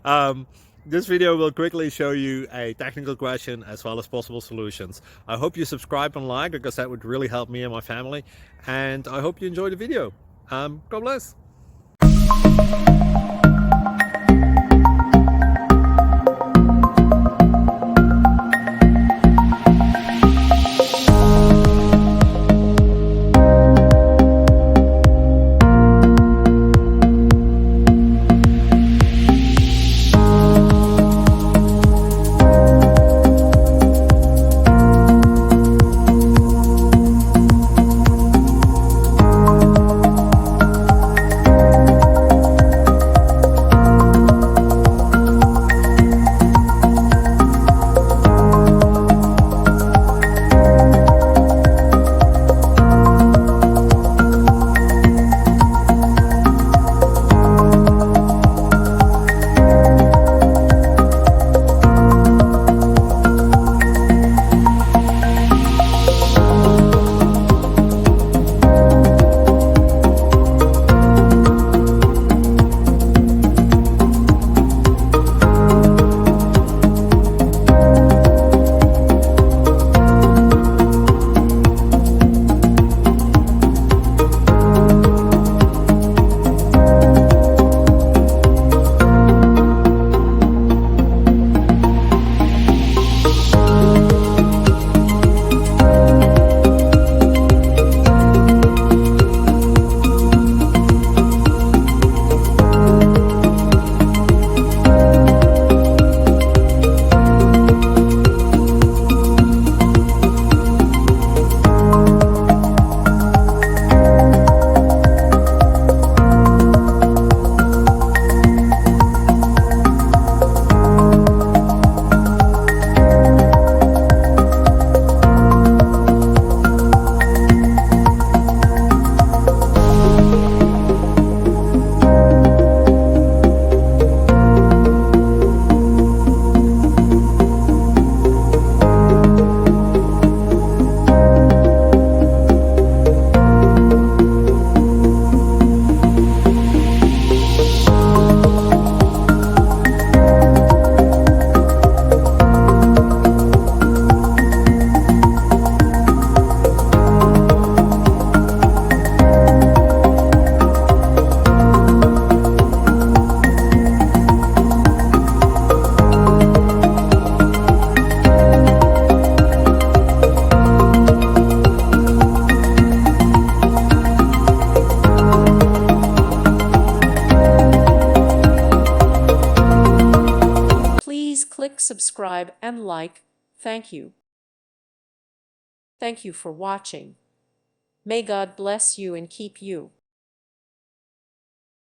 um, this video will quickly show you a technical question as well as possible solutions. I hope you subscribe and like, because that would really help me and my family. And I hope you enjoy the video. God bless. Please click subscribe and like. Thank you. Thank you for watching. May God bless you and keep you.